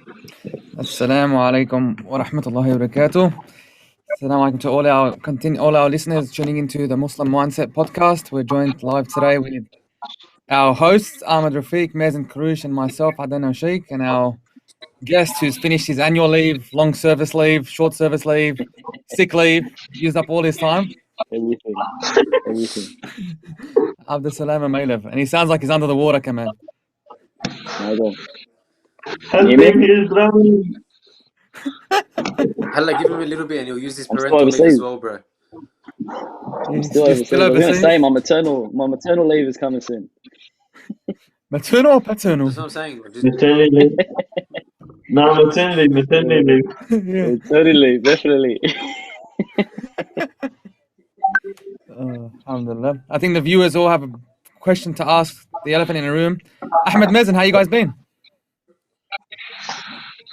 Assalamu alaikum wa rahmatullahi wa barakatuh. Assalamu alaikum to all our listeners tuning into the Muslim Mindset podcast. We're joined live today with our hosts, Ahmed Rafiq, Mazen Karouche, and myself, Adnan Sheikh, and our guest who's finished his annual leave, long service leave, short service leave, sick leave, used up all his time, Everything. Abdul Salam Amalev. And he sounds like he's under the water, come on. I don't. Help You hear him, me? he's drowning. Hella, give him a little bit and he'll use his I'm still parental leave overseas. as well, bro. I'm still overseas. I was gonna say my maternal leave is coming soon. Maternal or paternal? That's what I'm saying. Maternity leave. No, maternity leave. Yeah. Maternity leave, definitely. Alhamdulillah. I think the viewers all have a question to ask the elephant in the room. Ahmed, Mazen, how you guys been?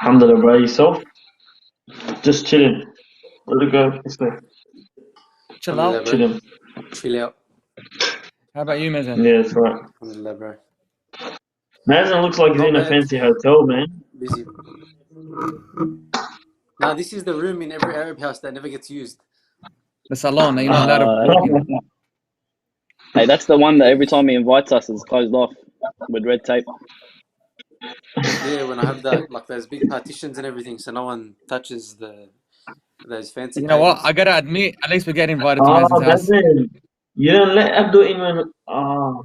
Alhamdulillah, bro. Yourself? Just chilling. Let it go. This way. Chill out. Alhamdulillah, bro. Chilling. Chill out. How about you, Mazen? Yeah, that's right. Alhamdulillah, bro. Mazen looks like he's Not in a bad. fancy hotel, man. Busy. Now, this is the room in every Arab house that never gets used. The salon, you're not allowed to walk in. Hey, that's the one that every time he invites us is closed off with red tape. Yeah, when I have that, like those big partitions and everything, so no one touches those fancy You know what? tables. I gotta admit, at least we get invited to Oh, Mazen's house. that's it. You don't let Abdul in when... Oh.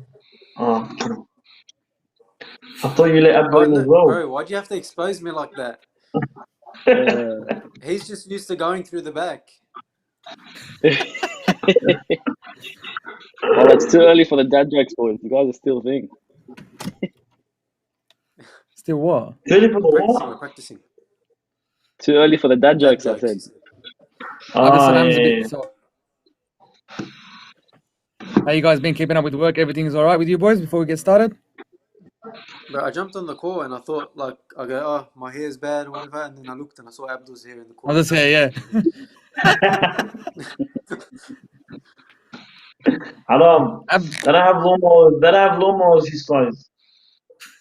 I thought you let Abdul Oh, in no, as well. bro, why'd you have to expose me like that? He's just used to going through the back. Well, it's too early for the dad jokes, boys. You guys are still a thing. Still what? Really for the We're what? practicing. Too early for the dad Dad jokes, I said. jokes. Abdul Oh, Salam's a yeah. bit so. How you guys been keeping up with work? Everything's all right with you boys before we get started? But I jumped on the call and I thought, like, I go, oh, my hair's bad or whatever, and then I looked and I saw Abdul's hair in the I'll corner. just say, yeah. Haram. That I have lawnmowers his size.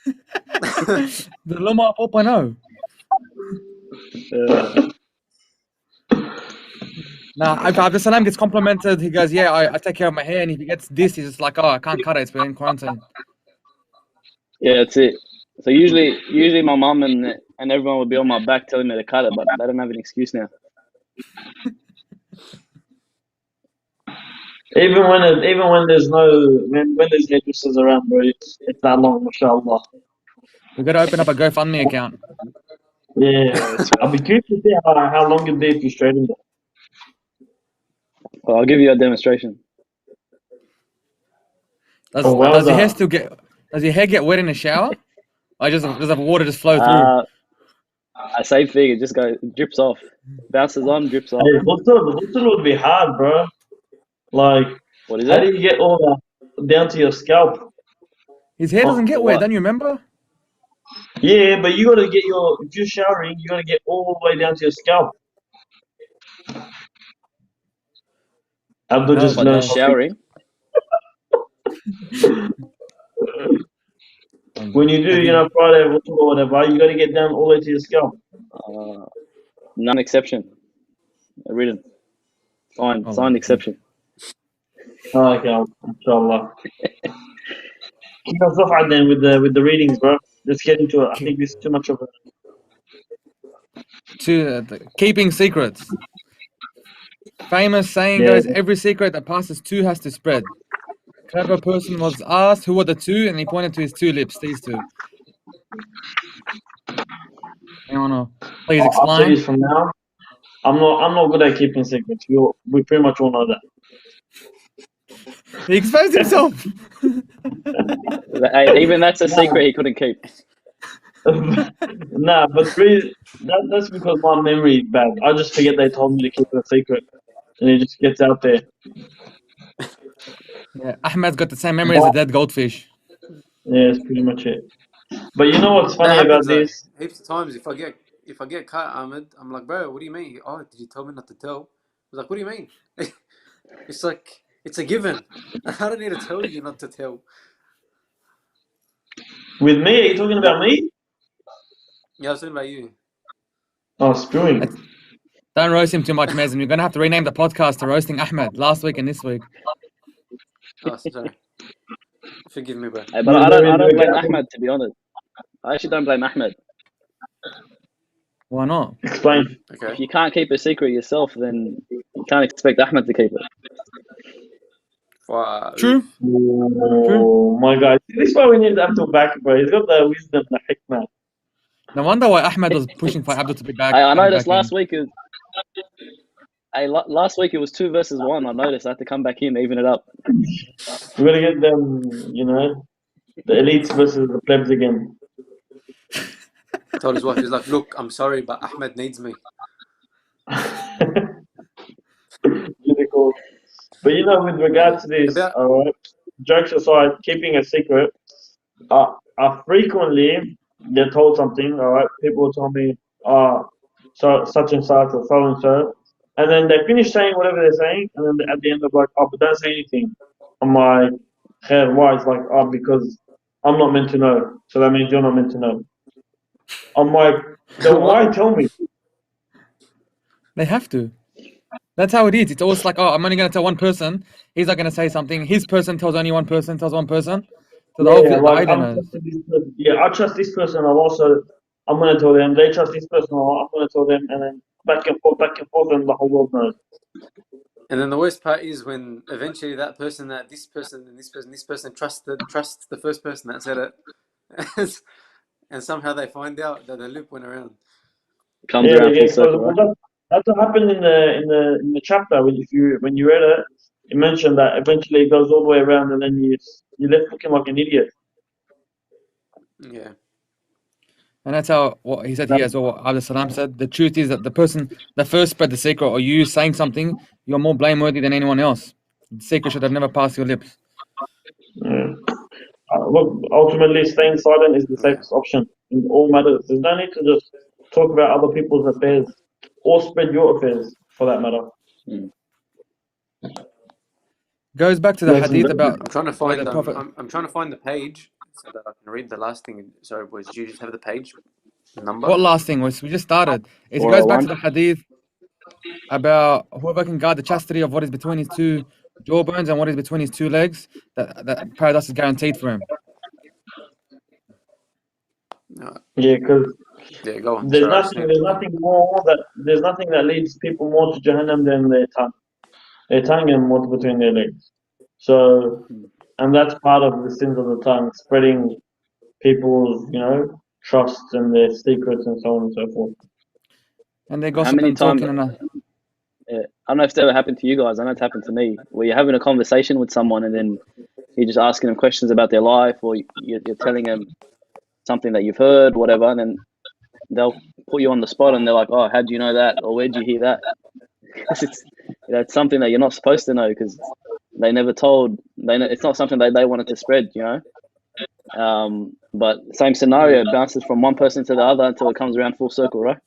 The Loma 4.0. Now, if Abdul Salam gets complimented, he goes, yeah, I take care of my hair. And if he gets this, he's just like, oh, I can't cut it. It's been in quarantine. Yeah, that's it. So usually my mum and everyone would be on my back telling me to cut it, but they don't have an excuse now. Even when there's hairdressers around, bro, it's that long, mashallah. We got to open up a GoFundMe account. Yeah, I'll be curious to see how long it'd be if you straighten it. Well, I'll give you a demonstration. Does your hair get wet in the shower? Or does the water just flow through? I same thing. It just drips off, bounces on, drips off. Hey, ghusl would be hard, bro. Like, What is how it? do you get all that down to your scalp? His hair doesn't get what? wet, don't you remember? Yeah, but you gotta get if you're showering, you gotta get all the way down to your scalp. Abdul No, just But learned. just showering. When you do, Friday ghusl or whatever, you gotta get down all the way to your scalp. None exception. Written. Oh, Signed exception. Oh, okay, inshallah. Keep us off then with the readings, bro. Let's get into it. I think this is too much of it. Keeping secrets. Famous saying Yeah. goes, every secret that passes two has to spread. Clever person was asked who were the two, and he pointed to his two lips, these two. Anyone know? Please I'll tell explain. you from now. I'm not good at keeping secrets. We pretty much all know that. He exposed himself. Even that's a secret he couldn't keep. Nah, but that's because my memory is bad. I just forget they told me to keep it a secret, and it just gets out there. Yeah, Ahmed's got the same memory as a dead goldfish. Yeah, that's pretty much it. But you know what's funny That about happens, this? heaps of times if I get cut, Ahmed, I'm like, bro, what do you mean? Oh, did you tell me not to tell? I was like, what do you mean? It's like, it's a given. I don't need to tell you not to tell. With me? Are you talking about me? Yeah, I was talking about you. Oh, spewing. Don't roast him too much, Mazen. We're gonna have to rename the podcast to Roasting Ahmed last week and this week. Oh, sorry. Forgive me, bro. Hey, but I don't blame Ahmed, to be honest. I actually don't blame Ahmed. Why not? Explain. Okay. If you can't keep a secret yourself, then you can't expect Ahmed to keep it. True. Oh my God! This is why we need Abdul back, bro. He's got the wisdom, the hikmah. No wonder why Ahmed was pushing for Abdul to be back. I noticed back last in. week last week it was 2 versus 1. I noticed I had to come back in to even it up. We gotta get them, you know, the elites versus the plebs again. Told his wife, he's like, look, I'm sorry, but Ahmed needs me. Really cool. But you know, with regard to this, alright, jokes aside, keeping a secret, I frequently get told something, alright, people will tell me, so such and such or so and so, and then they finish saying whatever they're saying, and then at the end they're like, oh, but don't say anything. I'm like, hey, why? It's like, oh, because I'm not meant to know, so that means you're not meant to know. I'm like, then why tell me? They have to. That's how it is. It's always like, oh, I'm only going to tell one person. He's not going to say something. His person tells only one person, tells one person. So the whole like, I knows. I trust this person. I'm going to tell them. They trust this person. I'm going to tell them. And then back and forth, and the whole world knows. And then the worst part is when eventually that person, this person trusts the first person that said it. And somehow they find out that the loop went around. Comes around full circle, right? That's what happened in the chapter. When you read it, it mentioned that eventually it goes all the way around, and then you left looking like an idiot. Yeah. And that's how what he said here as well. Abdul Salam said, the truth is that the person that first spread the secret or you saying something, you're more blameworthy than anyone else. The secret should have never passed your lips. Yeah. Look, ultimately, staying silent is the safest option in all matters. There's no need to just talk about other people's affairs or spread your affairs, for that matter. Goes back to the hadith about. I'm trying to find the Prophet. I'm trying to find the page so that I can read the last thing. Sorry, boys, do you just have the page number? What last thing was we just started? It goes back to the hadith about whoever can guard the chastity of what is between his two jawbones and what is between his two legs, that paradise is guaranteed for him. Yeah, because go on. there's nothing that leads people more to Jahannam than their tongue. Their tongue and what's between their legs. So, and that's part of the sins of the tongue, spreading people's, trust and their secrets and so on and so forth. And they gossip and talking. I don't know if it's ever happened to you guys. I know it's happened to me, where you're having a conversation with someone and then you're just asking them questions about their life, or you're telling them something that you've heard, whatever, and then they'll put you on the spot and they're like, oh, how do you know that? Or where'd you hear that? It's something that you're not supposed to know because they never told. It's not something that they wanted to spread, But same scenario, it bounces from one person to the other until it comes around full circle, right?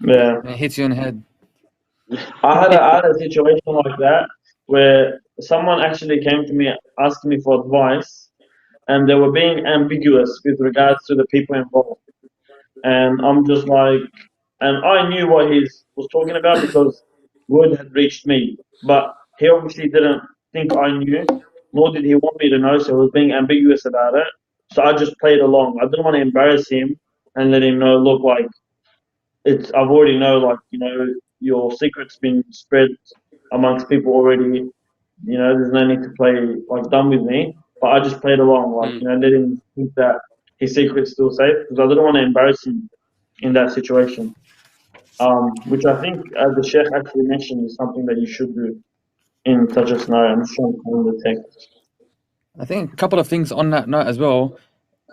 Yeah. It hits you in the head. I had a situation like that where someone actually came to me asking me for advice, and they were being ambiguous with regards to the people involved. And I'm just like, and I knew what he was talking about because word had reached me, but he obviously didn't think I knew, nor did he want me to know, so he was being ambiguous about it. So I just played along. I didn't want to embarrass him and let him know, look, like, I've already know, like, your secret's been spread amongst people already. There's no need to play like dumb with me. But I just played along, like, let him think that his secret's still safe because I didn't want to embarrass him in that situation. Which I think, as the Sheikh actually mentioned, is something that you should do in such a scenario. I'm just trying to find the text. I think a couple of things on that note as well.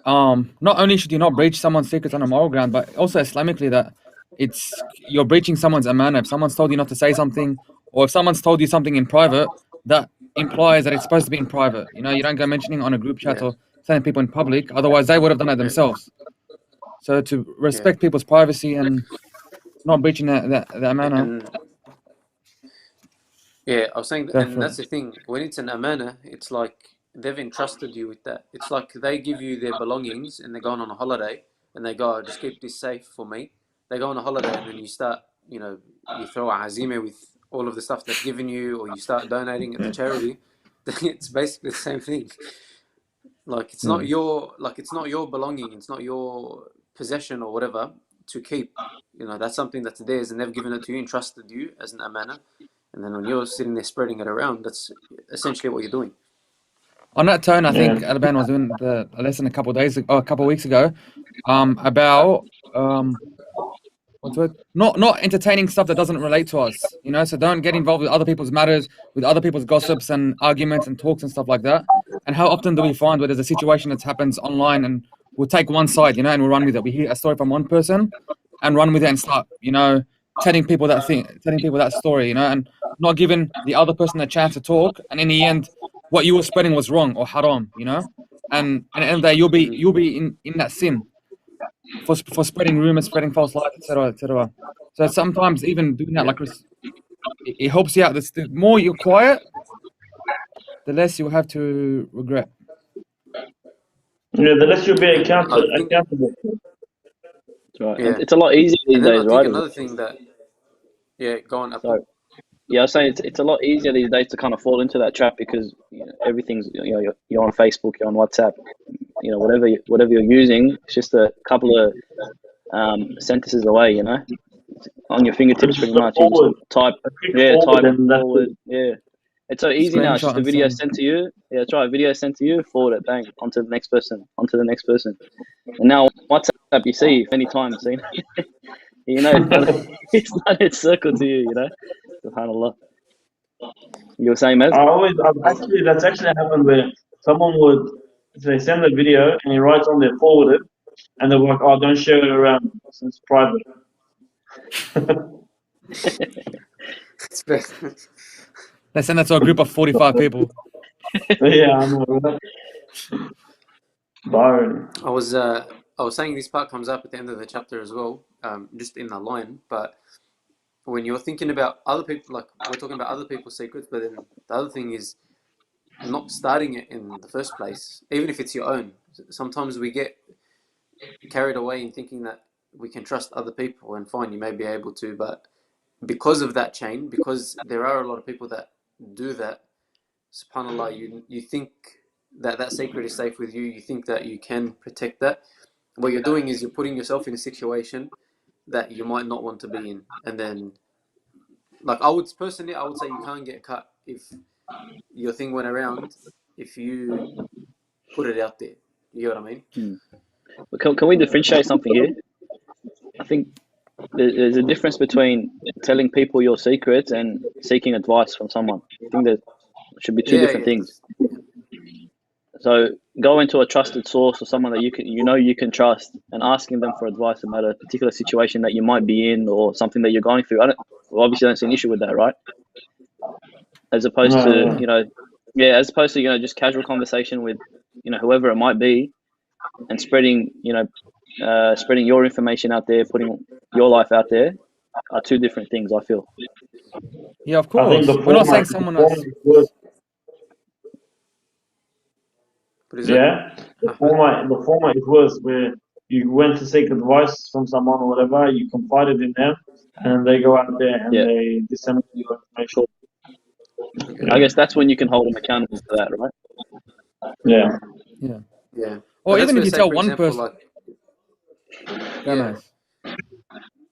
Not only should you not breach someone's secrets on a moral ground, but also Islamically that you're breaching someone's amana. If someone's told you not to say something, or if someone's told you something in private, that implies that it's supposed to be in private. You don't go mentioning on a group chat or telling people in public. Otherwise, they would have done it themselves. So to respect people's privacy and not breaching the amana. I was saying, and that's the thing. When it's an amana, it's like they've entrusted you with that. It's like they give you their belongings and they're going on a holiday, and they go, just keep this safe for me. They go on a holiday, and then you start, you throw a hazime with all of the stuff they've given you, or you start donating it to charity. It's basically the same thing. Like it's not your belonging, it's not your possession or whatever to keep. That's something that's theirs, and they've given it to you and trusted you as an amana. And then when you're sitting there spreading it around, that's essentially what you're doing. On that tone, I think Albayan was doing a lesson a couple of weeks ago, about what's the word? Not entertaining stuff that doesn't relate to us. So don't get involved with other people's matters, with other people's gossips and arguments and talks and stuff like that. And how often do we find where there's a situation that happens online and we'll take one side, and we'll run with it. We hear a story from one person and run with it and start, telling people that story, and not giving the other person a chance to talk. And in the end, what you were spreading was wrong or haram, and at the end of the day, you'll be in that sin for spreading rumors, spreading false lies, etc., etc. So sometimes even doing that, like, it helps you out. The more you're quiet, the less you'll have to regret. Yeah, the less you'll be accountable. That's right. Yeah. It's a lot easier these days, right? Another thing that, go on. So, I was saying it's a lot easier these days to kind of fall into that trap because everything's you're on Facebook, you're on WhatsApp, whatever you're using, it's just a couple of sentences away, on your fingertips pretty much. You just type forward. Yeah, it's so easy now. It's just a video sent to you. Yeah, that's right. A video sent to you, forward it, bang, onto the next person. And now WhatsApp, you see, if any time, it's not its circle to you, SubhanAllah. You were saying, Ahmed? That's actually happened where someone they send a video and he writes on there forwarded, and they're like, "Oh, don't share it around, it's private." They send that to a group of 45 people. Yeah, I know, right? Byron. I was saying this part comes up at the end of the chapter as well, just in the line. But when you're thinking about other people, like we're talking about other people's secrets, but then the other thing is not starting it in the first place, even if it's your own. Sometimes we get carried away in thinking that we can trust other people, and fine, you may be able to, but because of that chain, because there are a lot of people that do that, subhanAllah, you think that secret is safe with you, you think that you can protect that. What you're doing is you're putting yourself in a situation that you might not want to be in. And then, like, I would say you can't get cut if your thing went around, if you put it out there. You know what I mean? Can we differentiate something here? I think there's a difference between telling people your secrets and seeking advice from someone. I think there should be two different things. So go into a trusted source or someone that you can trust, and asking them for advice about a particular situation that you might be in or something that you're going through. Obviously don't see an issue with that, right? As opposed to just casual conversation with whoever it might be, and spreading your information out there, putting your life out there, are two different things, I feel. Yeah, of course. We're not saying someone else. The former is worse, where you went to seek advice from someone or whatever, you confided in them, and they go out there and they disseminate your information. I guess that's when you can hold them accountable for that, right? Yeah. Or even if you tell one person. No,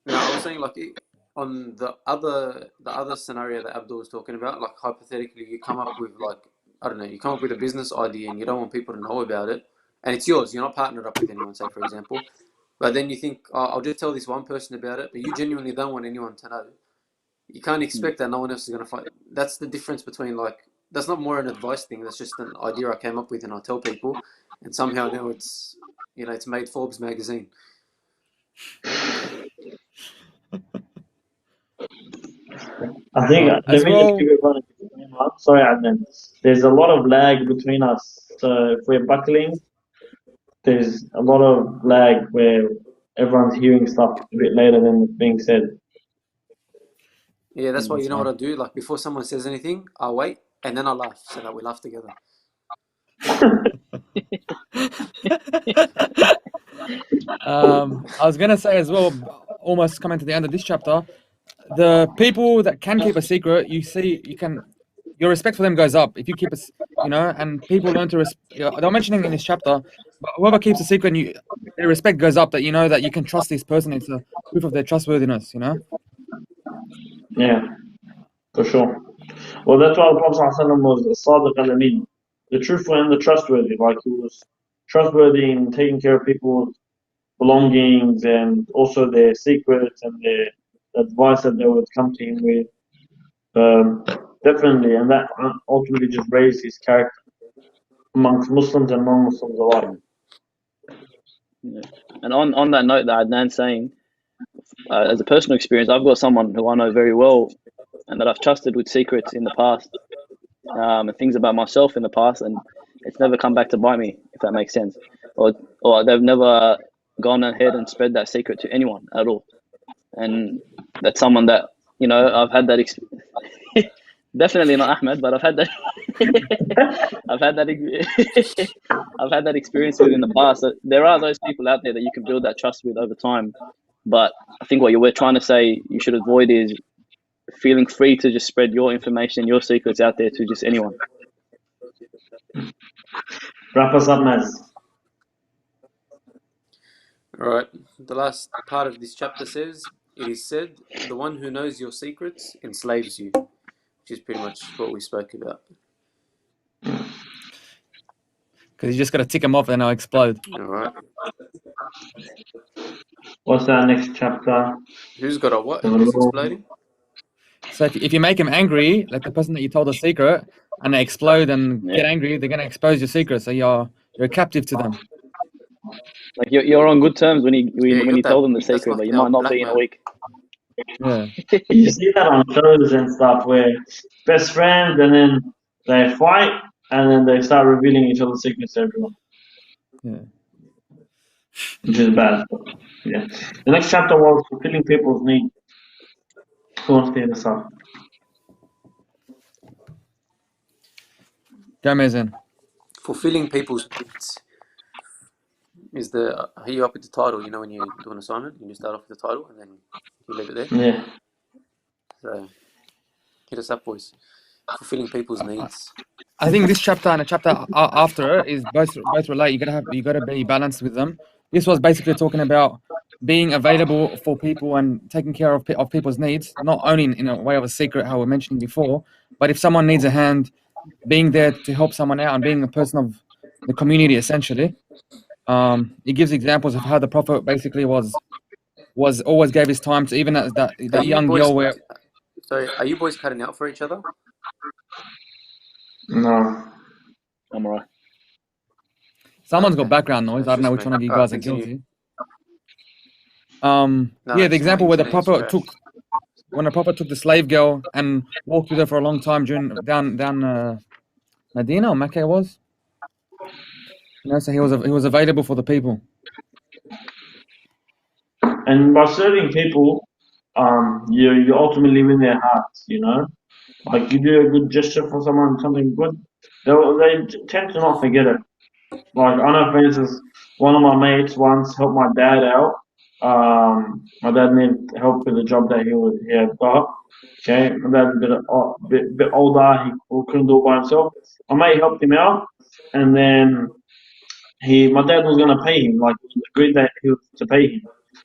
I was saying, like, on the other scenario that Abdul was talking about, like, hypothetically, you come up with, like, I don't know, you come up with a business idea and you don't want people to know about it, and it's yours, you're not partnered up with anyone, say, for example, but then you think, I'll just tell this one person about it, but you genuinely don't want anyone to know. You can't expect that no one else is going to find. That's the difference between, like, that's not more an advice thing, that's just an idea I came up with and I tell people, and somehow now it's made Forbes magazine. I think just give everyone a disclaimer. Sorry, Ahmed. There's a lot of lag between us. So if we're buckling, there's a lot of lag where everyone's hearing stuff a bit later than it's being said. Yeah, that's why, you know what I do? Like, before someone says anything, I'll wait and then I'll laugh so that we laugh together. I was gonna say as well, almost coming to the end of this chapter, the people that can keep a secret, your respect for them goes up if you keep it, and people learn to they're mentioning in this chapter, but whoever keeps a secret, their respect goes up, that you know that you can trust this person. It's a proof of their trustworthiness. Yeah, for sure. Well, that's why the Prophet ﷺ was Sadiq al-Amin, the truthful and the trustworthy. Like he was trustworthy in taking care of people's belongings and also their secrets and their advice that they would come to him with. Definitely, and that ultimately just raised his character amongst Muslims and non-Muslims alike. Yeah. And on that note, that Adnan's saying, as a personal experience, I've got someone who I know very well and that I've trusted with secrets in the past, and things about myself in the past, and it's never come back to bite me, if that makes sense. Or they've never gone ahead and spread that secret to anyone at all. And that's someone that, I've had that experience. Definitely not Ahmed, but I've had that. I've had that experience with in the past. So there are those people out there that you can build that trust with over time. But I think what we're trying to say you should avoid is feeling free to just spread your information, your secrets out there to just anyone. Wrap us up, Maz. All right. The last part of this chapter says, "It is said, the one who knows your secrets enslaves you," which is pretty much what we spoke about. Because you just got to tick them off and they'll explode. All right. What's our next chapter? Who's got a what? Who's exploding? So if you make them angry, like the person that you told a secret, and they explode and get angry, they're going to expose your secret. So you're captive to them. Like you're on good terms when you tell them the secret, but you might not be in a week. Yeah. You see that on shows and stuff where best friends and then they fight and then they start revealing each other's secrets to everyone. Yeah. Which is bad. Yeah. The next chapter was fulfilling people's needs. Who wants to hear this up? Go, Mazen. Fulfilling people's needs is are you up with the title? When you do an assignment, you just start off with the title and then you leave it there. Yeah. So hit us up, boys. Fulfilling people's needs. I think this chapter and the chapter after is both relate. You gotta be balanced with them. This was basically talking about being available for people and taking care of people's needs, not only in a way of a secret, how we were mentioning before, but if someone needs a hand, being there to help someone out and being a person of the community, essentially. It gives examples of how the Prophet basically was always gave his time to, even as that young girl where. Sorry, are you boys cutting out for each other? No. I'm alright. Someone's got background noise. I don't know which one of you guys are guilty. The example where the Prophet took the slave girl and walked with her for a long time down Medina or Mecca it was. So he was available for the people. And by serving people, you ultimately win their hearts. Like you do a good gesture for someone, something good, they tend to not forget it. Like I know, for instance, one of my mates once helped my dad out. My dad needed help with a job that he had got. Okay, my dad's a bit older. He couldn't do it by himself. My mate helped him out, and then my dad was gonna pay him. Like it was agreed that he was to pay him.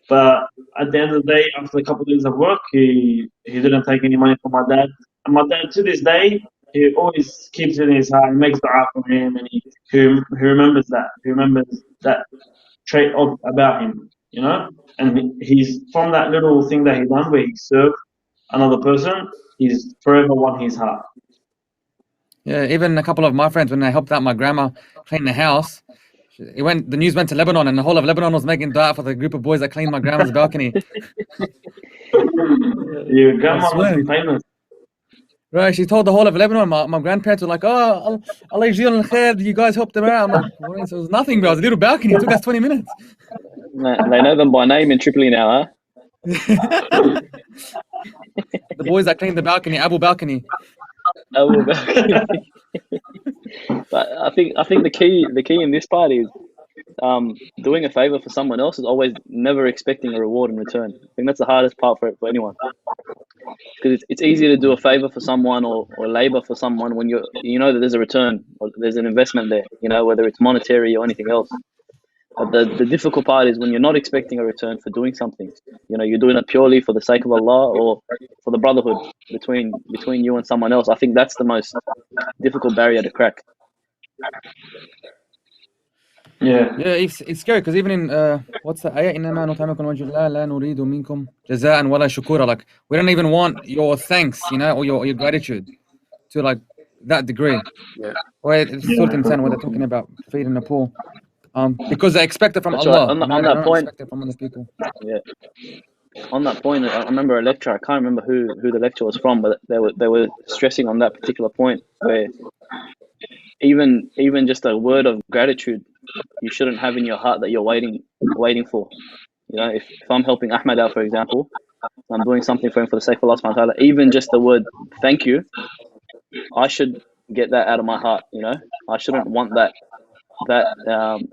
But at the end of the day, after a couple of days of work, he didn't take any money from my dad. And my dad, to this day, he always keeps it in his heart. He makes dua for him, and he remembers that. He remembers that trait about him, And he's from that little thing that he done where he served another person. He's forever won his heart. Yeah, even a couple of my friends, when I helped out my grandma clean the house, the news went to Lebanon, and the whole of Lebanon was making dua for the group of boys that cleaned my grandma's balcony. Your grandma must be famous. Right, she told the whole of Lebanon. My grandparents were like, "Oh, Allah yajzil khair, you guys helped them out." I'm like, well, so it was nothing, bro. It was a little balcony. It took us 20 minutes. They know them by name in Tripoli now, huh? The boys that cleaned the balcony, Abu Balcony. Abu Balcony. But I think the key in this part is doing a favor for someone else is always never expecting a reward in return. I think that's the hardest part for anyone, because it's easy to do a favor for someone or labor for someone when you know that there's a return or there's an investment there, you know, whether it's monetary or anything else. But the difficult part is when you're not expecting a return for doing something. You know, you're doing it purely for the sake of Allah or for the brotherhood between you and someone else. I think that's the most difficult barrier to crack. Yeah. Yeah, it's scary because even in what's the ayah? إنما نطعمكم لوجه الله لا نريد منكم جزاء ولا شكورا. Like we don't even want your thanks, you know, or your gratitude to like that degree. Yeah. Where it's sort of insane where they're talking about feeding the poor, because they expect it from That's Allah. right. You know, On they that don't point, expect it from other people. yeah. On that point, I remember a lecture. I can't remember who the lecture was from, but they were stressing on that particular point where even just a word of gratitude you shouldn't have in your heart that you're waiting for. You know, if I'm helping Ahmed out, for example, I'm doing something for him for the sake of Allah subhanahu wa ta'ala, even just the word thank you, I should get that out of my heart. You know, I shouldn't want that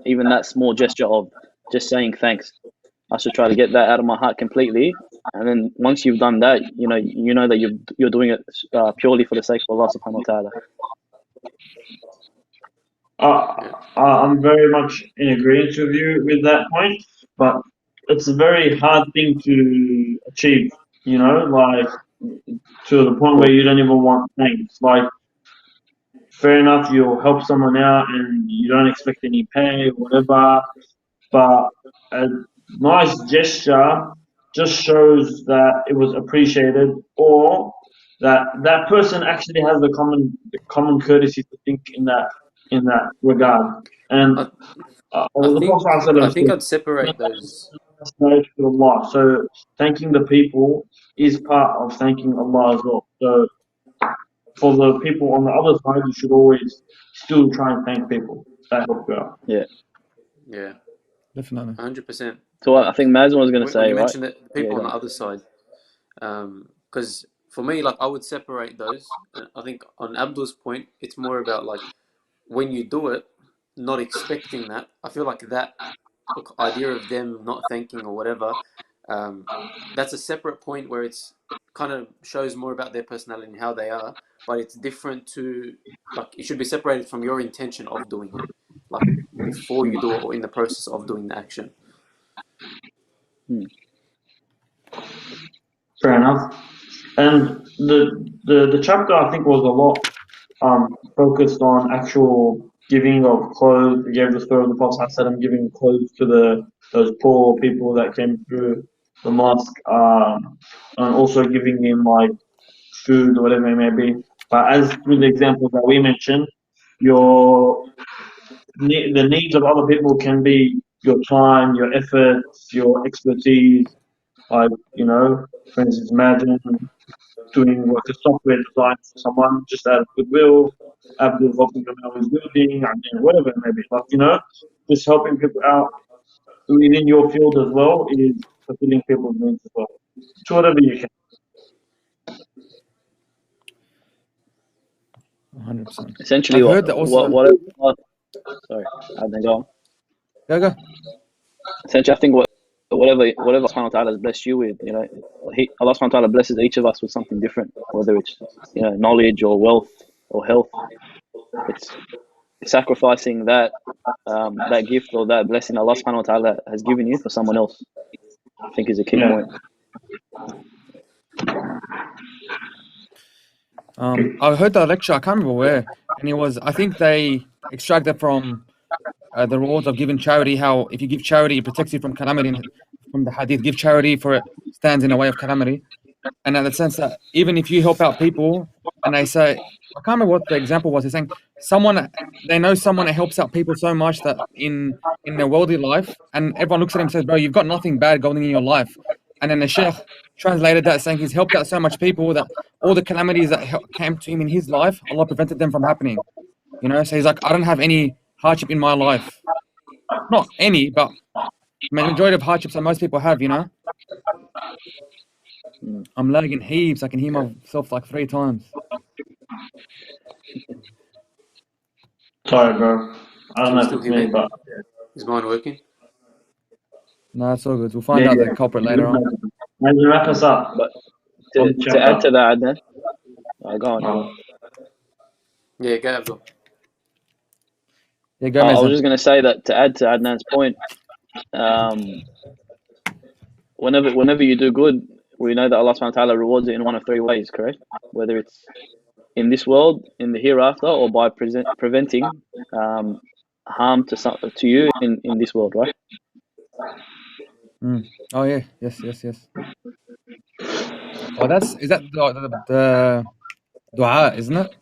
even that small gesture of just saying thanks. I should try to get that out of my heart completely, and then once you've done that, you know that you're doing it purely for the sake of Allah subhanahu wa ta'ala. I'm very much in agreement with you with that point, but it's a very hard thing to achieve, you know, like to the point where you don't even want thanks. Like, fair enough, you'll help someone out and you don't expect any pay or whatever, but a nice gesture just shows that it was appreciated, or that person actually has the common courtesy to think in that regard. And I the Prophet think said, I'd separate those. to Allah. So thanking the people is part of thanking Allah as well. So for the people on the other side, you should always still try and thank people. That helps you out. Yeah, Definitely. 100%. So I think Mazen was going to When say, you right? mentioned the people on go the other side, because for me, like I would separate those. I think on Abdul's point, it's more about like when you do it, not expecting that. I feel like that idea of them not thanking or whatever, that's a separate point where it's kind of shows more about their personality and how they are, but it's different to, like, it should be separated from your intention of doing it, like before you do it or in the process of doing the action. Fair enough. And the chapter I think was a lot focused on actual giving of clothes. He gave the story of the Prophet ﷺ giving clothes to those poor people that came through the mosque, and also giving them like food or whatever it may be. But as with the examples that we mentioned, the needs of other people can be your time, your efforts, your expertise. Like, you know, for instance, imagine doing like a software design for someone just out of goodwill, Abdul helping them out with building, I mean, whatever it may be. Like, you know, just helping people out within your field as well is fulfilling people's needs as well. To whatever you can. 100%. Essentially, I've heard that also. Sorry, then go on. Go. Essentially, I think whatever Allah subhanahu wa ta'ala has blessed you with, you know, Allah subhanahu wa ta'ala blesses each of us with something different, whether it's, you know, knowledge or wealth or health. It's sacrificing that gift or that blessing Allah subhanahu wa ta'ala has given you for someone else, I think is a key point. I heard that lecture, I can't remember where, and I think they extracted from the rules of giving charity, how if you give charity, it protects you from calamity. From the hadith, give charity for it stands in the way of calamity. And in the sense that even if you help out people and they say, I can't remember what the example was, they're saying they know someone that helps out people so much that in their worldly life, and everyone looks at him and says, bro, you've got nothing bad going in your life. And then the sheikh translated that saying he's helped out so much people that all the calamities that came to him in his life, Allah prevented them from happening. You know, so he's like, I don't have any hardship in my life. Not any, but majority of hardships that most people have, you know. I'm lagging heaps. I can hear myself like 3 times. Sorry, bro. I don't know if Still it's hear me, me? but Is mine working? No, it's all good. We'll find out the culprit later on. Maybe wrap us up. But On to chapter. add to that, Adnan, go on. Yeah, go Abdul. Yeah, go, I was Mason. just going to say that to add to Adnan's point, whenever you do good, we know that Allah subhanahu wa ta'ala rewards it in one of three ways, correct? Whether it's in this world, in the hereafter, or by preventing harm to you in this world, right? Oh yeah, yes. Oh, is that the dua, isn't it?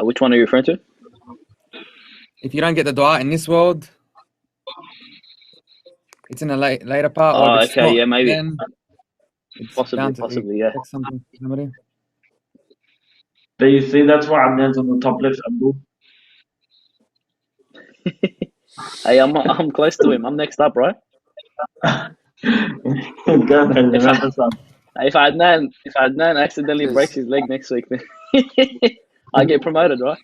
Which one are you referring to? If you don't get the dua in this world, it's in a later part. Or Oh, if it's okay, not, yeah, maybe. then it's Possibly, bound to yeah. expect something. Somebody. There you see, that's why Ahmed's on the top left, Abdul. Hey, I'm close to him. I'm next up, right? Go ahead, wrap us up. If Adnan accidentally Yes. breaks his leg next week, then I get promoted, right?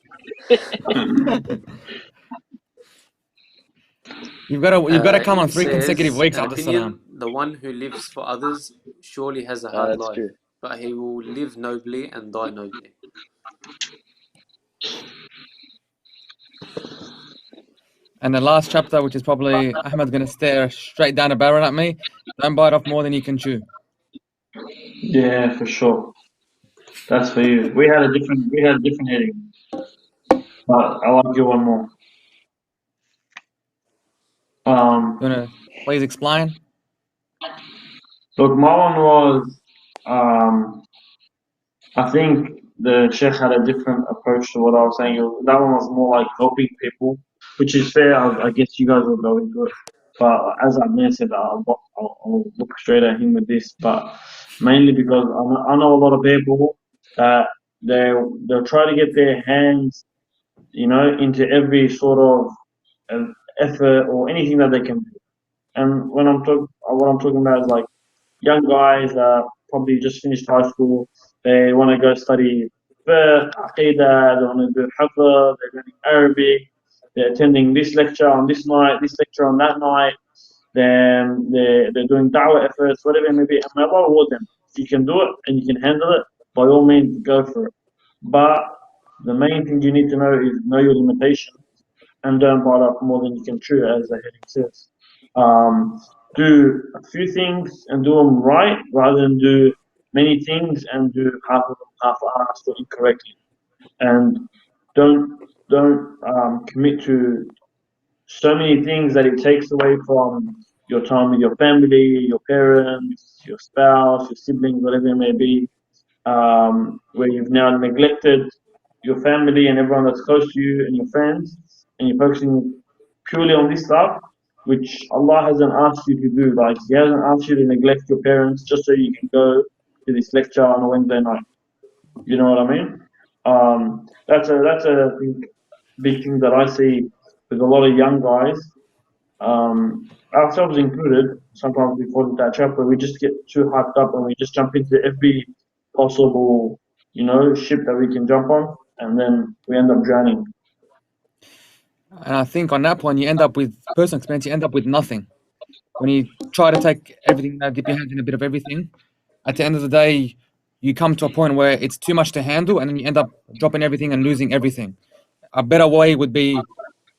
You've got to come on It 3 consecutive says, weeks an after opinion, Salam. the one who lives for others surely has a hard That's life, true. but he will live nobly and die nobly. And the last chapter, which is probably Ahmed's going to stare straight down a barrel at me. Don't bite off more than you can chew. Yeah, for sure. That's for you. We had a different heading, but I like you one more. You want to please explain? Look, my one was, I think the Sheikh had a different approach to what I was saying. That one was more like helping people, which is fair. I guess you guys will go into it. But as I said, I'll look straight at him with this. But mainly because I know a lot of people that they'll try to get their hands, into every sort of effort or anything that they can do. And what I'm talking about is like young guys probably just finished high school. They want to go study fiqh, aqidah, they want to do hafr, they're learning Arabic, they're attending this lecture on this night, this lecture on that night, then they're doing da'wah efforts, whatever it may be. And may Allah reward them. If you can do it and you can handle it, by all means, go for it. But the main thing you need to know your limitations and don't bite off more than you can chew, as the heading says. Do a few things and do them right rather than do many things and do half of them half-assed or incorrectly. And don't commit to so many things that it takes away from your time with your family, your parents, your spouse, your siblings, whatever it may be, where you've now neglected your family and everyone that's close to you and your friends, and you're focusing purely on this stuff, which Allah hasn't asked you to do. Like, He hasn't asked you to neglect your parents just so you can go to this lecture on a Wednesday night. You know what I mean? That's a big thing that I see with a lot of young guys, ourselves included. Sometimes we fall into that trap where we just get too hyped up and we just jump into every possible, ship that we can jump on, and then we end up drowning. And I think on that point, you end up with personal experience. You end up with nothing. When you try to take everything, dip your hands in a bit of everything, at the end of the day, you come to a point where it's too much to handle, and then you end up dropping everything and losing everything. A better way would be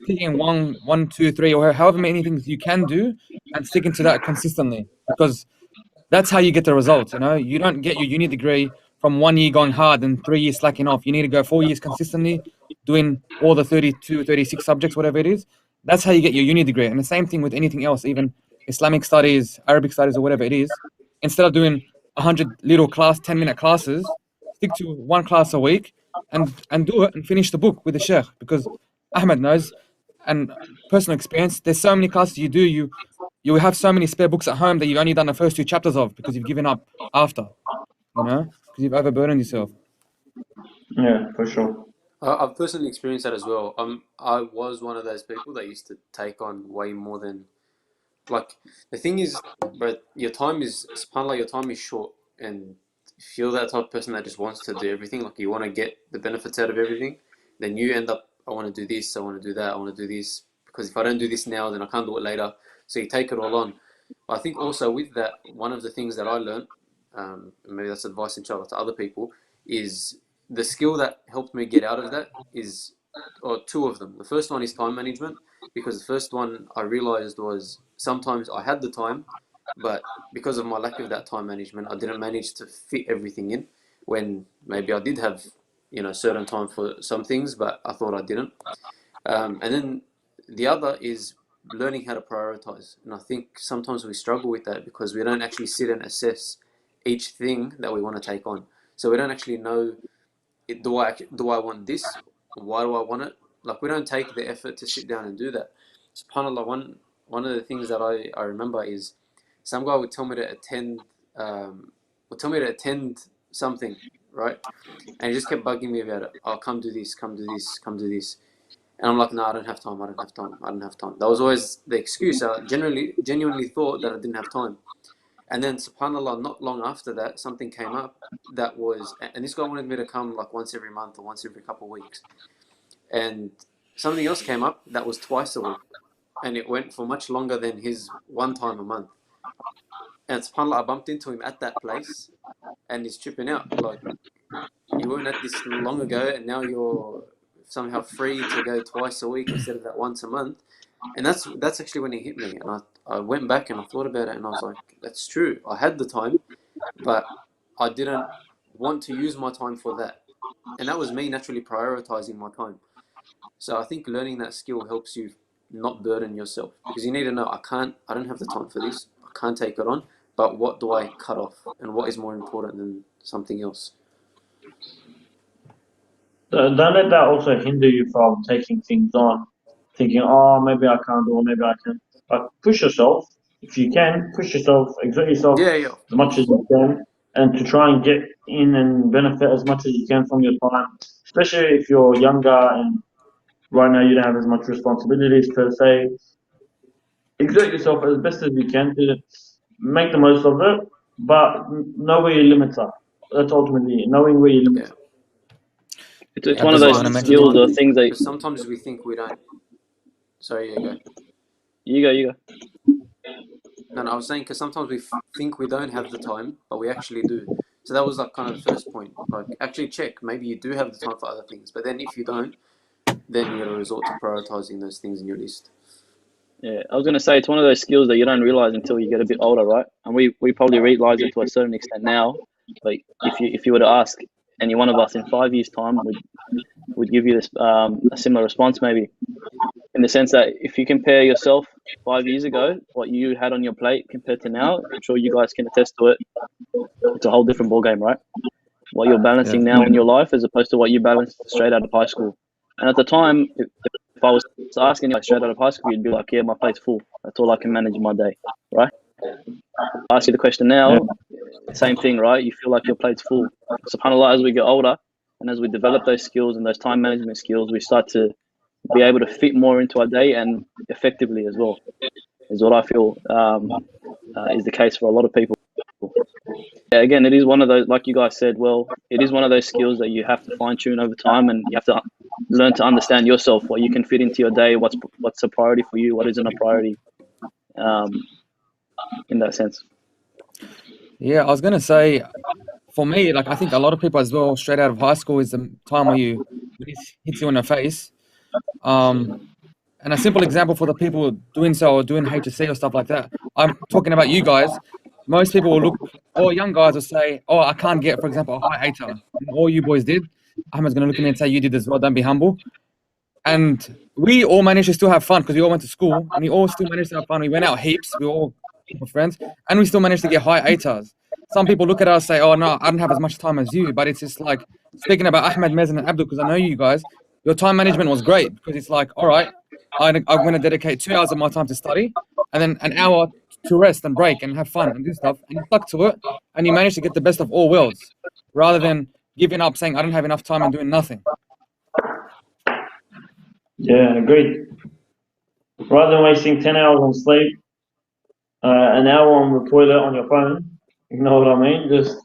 picking one, two, three, or however many things you can do, and sticking to that consistently, because that's how you get the results. You don't get your uni degree from 1 year going hard and 3 years slacking off. You need to go 4 years consistently doing all the 32, 36 subjects, whatever it is. That's how you get your uni degree. And the same thing with anything else, even Islamic studies, Arabic studies, or whatever it is. Instead of doing 100 little 10-minute classes, stick to one class a week and do it and finish the book with the sheikh. Because Ahmed knows, and personal experience, there's so many classes you do, you have so many spare books at home that you've only done the first 2 chapters of because you've given up after, because you've overburdened yourself. Yeah, for sure. I've personally experienced that as well. I was one of those people that used to take on way more than, like, the thing is, bro, your time is, subhanAllah, your time is short, and if you're that type of person that just wants to do everything, like you want to get the benefits out of everything, then you end up I want to do this, I want to do that, I want to do this, because if I don't do this now, then I can't do it later. So you take it all on. I think also with that, one of the things that I learned, maybe that's advice inshallah to other people, is the skill that helped me get out of that is, or two of them. The first one is time management, because the first one I realized was sometimes I had the time, but because of my lack of that time management, I didn't manage to fit everything in, when maybe I did have, certain time for some things, but I thought I didn't. And then the other is learning how to prioritize. And I think sometimes we struggle with that because we don't actually sit and assess each thing that we want to take on. So we don't actually know, do I want this? Why do I want it? Like, we don't take the effort to sit down and do that. SubhanAllah, one of the things that I remember is some guy would tell me to attend something, right? And he just kept bugging me about it. Oh, come do this, come do this, come do this. And I'm like, no, I don't have time. That was always the excuse. I genuinely thought that I didn't have time. And then, subhanAllah, not long after that, something came up that was, and this guy wanted me to come like once every month or once every couple of weeks. And something else came up that was twice a week. And it went for much longer than his one time a month. And subhanAllah, I bumped into him at that place, and he's tripping out. Like, you weren't at this long ago, and now you're somehow free to go twice a week instead of that once a month. And that's actually when it hit me. And I went back and I thought about it, and I was like, that's true. I had the time, but I didn't want to use my time for that. And that was me naturally prioritizing my time. So I think learning that skill helps you not burden yourself, because you need to know, I don't have the time for this. I can't take it on, but what do I cut off, and what is more important than something else? Don't let that also hinder you from taking things on, thinking, oh, maybe I can't, or maybe I can. But push yourself. If you can, push yourself, exert yourself Yeah. as much as you can, and to try and get in and benefit as much as you can from your time, especially if you're younger and right now you don't have as much responsibilities per se. Exert yourself as best as you can to make the most of it, but know where your limits are. That's ultimately knowing where your limits are. It's one of those skills or things that... Sometimes we think we don't... Sorry, go. You go. No, I was saying, because sometimes we think we don't have the time, but we actually do. So that was like kind of the first point. Like, actually check. Maybe you do have the time for other things, but then if you don't, then you got to resort to prioritizing those things in your list. Yeah, I was going to say, it's one of those skills that you don't realize until you get a bit older, right? And we probably realize it to a certain extent now. But if you were to ask any one of us in 5 years' time, would give you this a similar response, maybe, in the sense that if you compare yourself 5 years ago, what you had on your plate compared to now, I'm sure you guys can attest to it. It's a whole different ballgame, right? What you're balancing now in your life as opposed to what you balanced straight out of high school. And at the time, if I was asking you straight out of high school, you'd be like, yeah, my plate's full. That's all I can manage in my day, right? I ask you the question now, same thing, right? You feel like your plate's full. SubhanAllah, as we get older and as we develop those skills and those time management skills, we start to be able to fit more into our day and effectively as well, is what I feel is the case for a lot of people. Yeah, again, it is one of those, like you guys said, well, it is one of those skills that you have to fine tune over time, and you have to learn to understand yourself, what you can fit into your day, what's a priority for you, what isn't a priority, in that sense. Yeah, I was going to say, for me, like, I think a lot of people as well, straight out of high school is the time where it hits you in the face. And a simple example for the people doing so or doing HSC or stuff like that, I'm talking about you guys. Most people will look, or young guys will say, oh, I can't get, for example, a high ATAR. And all you boys did. Ahmed's going to look at me and say, you did as well, don't be humble. And we all managed to still have fun because we all went to school and we all still managed to have fun. We went out heaps, we were all friends, and we still managed to get high ATARs. Some people look at us and say, oh, no, I don't have as much time as you. But it's just like, speaking about Ahmed, Mezen, and Abdul, because I know you guys, your time management was great because it's like, all right, I'm going to dedicate 2 hours of my time to study and then an hour to rest and break and have fun and do stuff. And you stuck to it and you managed to get the best of all worlds rather than giving up saying, I don't have enough time and doing nothing. Yeah, agreed. Rather than wasting 10 hours on sleep, an hour on the toilet on your phone, you know what I mean? Just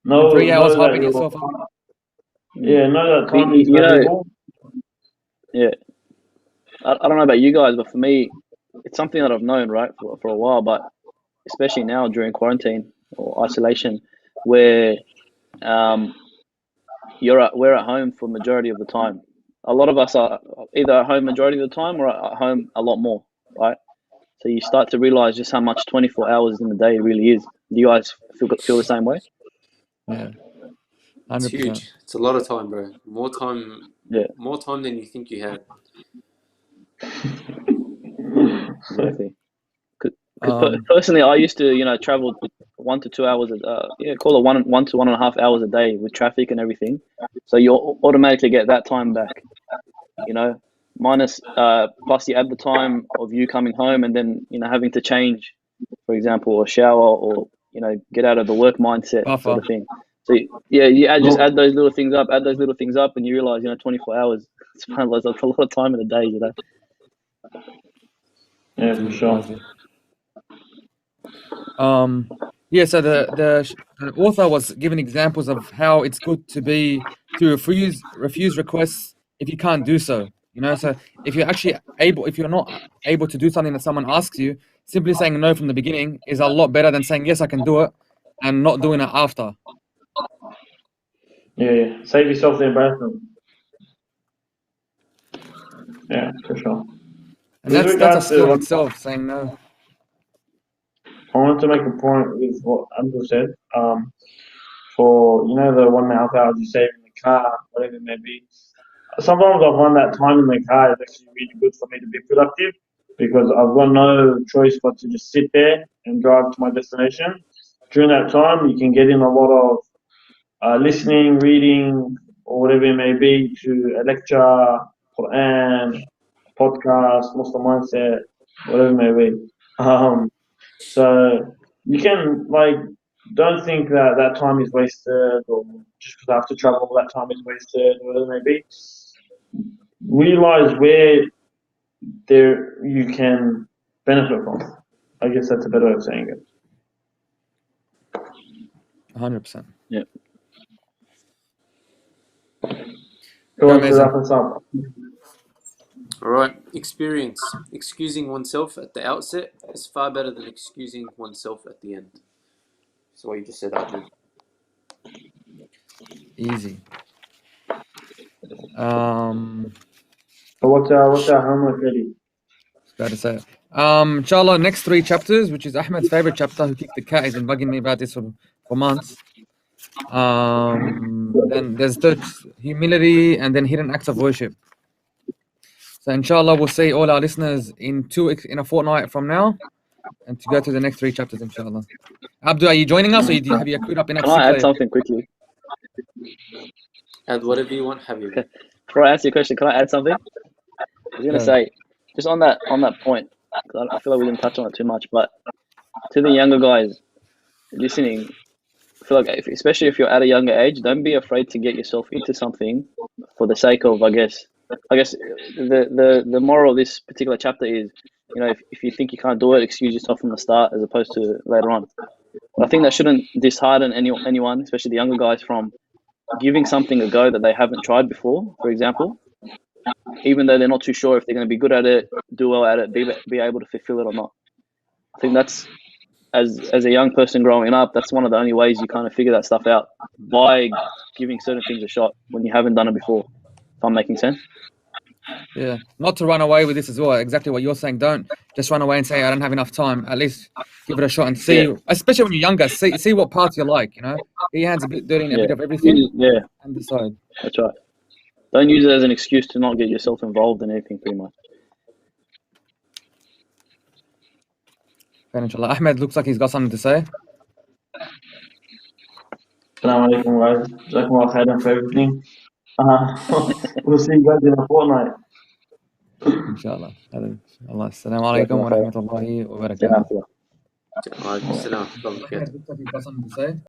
know 3 hours that hyping yourself up. Yeah, know that time is valuable. Yeah. I don't know about you guys, but for me, it's something that I've known, right, for a while, but especially now during quarantine or isolation, where um, we're at home for majority of the time. A lot of us are either at home majority of the time or at home a lot more, right? So you start to realize just how much 24 hours in the day really is. Do you guys feel the same way? Yeah, It's 100%. huge. It's a lot of time, bro. More time than you think you had. Exactly. Because personally, I used to, travel 1 to 2 hours, call it one to 1.5 hours a day with traffic and everything. So you automatically get that time back, minus plus you add the time of you coming home and then having to change, for example, or shower or get out of the work mindset sort of thing. So you just add those little things up, and you realize 24 hours. It's a lot of time in a day, Yeah, for sure. Yeah, so the author was giving examples of how it's good to refuse requests if you can't do so. So if you're not able to do something that someone asks you, simply saying no from the beginning is a lot better than saying yes, I can do it, and not doing it after. Yeah. Save yourself the embarrassment. Yeah, for sure. And that's a skill in itself, saying no. I wanted to make a point with what Uncle said. For the 1.5 hours you save in the car, whatever it may be. Sometimes I find that time in the car is actually really good for me to be productive because I've got no choice but to just sit there and drive to my destination. During that time, you can get in a lot of listening, reading, or whatever it may be to a lecture, Quran, podcast, Muslim mindset, whatever it may be. So you can don't think that time is wasted or just because I have to travel that time is wasted or whatever it may be. Realize where there you can benefit from. I guess that's a better way of saying it. 100%. Yeah. Who wants to wrap us up? All right. Experience. Excusing oneself at the outset is far better than excusing oneself at the end. So what you just said, Ahmed. Easy. So what's our homework, Eddie? About to say it. Inshallah, next 3 chapters, which is Ahmed's favorite chapter, who kicked the cat. He's been bugging me about this for months. Then there's humility and then hidden acts of worship. So inshallah, we'll see all our listeners in a fortnight from now, and to go through the next 3 chapters, inshallah. Abdul, are you joining us, or have you queued up in? Can I add something quickly? Add whatever you want, Habib. Before I answer your question, can I add something? I was gonna say, just on that point, because I feel like we didn't touch on it too much, but to the younger guys listening, I feel like especially if you're at a younger age, don't be afraid to get yourself into something for the sake of, I guess the moral of this particular chapter is, if you think you can't do it, excuse yourself from the start as opposed to later on. But I think that shouldn't dishearten anyone, especially the younger guys, from giving something a go that they haven't tried before, for example, even though they're not too sure if they're going to be good at it, do well at it, be able to fulfill it or not. I think that's, as a young person growing up, that's one of the only ways you kind of figure that stuff out, by giving certain things a shot when you haven't done it before. If I'm making sense. Yeah, not to run away with this as well. Exactly what you're saying. Don't just run away and say I don't have enough time. At least give it a shot and see. Especially when you're younger, see what parts you like. Get your hands a bit dirty in a bit of everything. And decide. That's right. Don't use it as an excuse to not get yourself involved in anything, pretty much. Inshallah. Ahmed looks like he's got something to say. Assalamu alaikum, guys. Jazakumullah khairan for everything. We'll see you guys in a fortnight. Inshallah. Assalamu alaikum wa rahmatullahi wa barakatuh. Waalaikum salam. Ahmed looks like he's got something to say.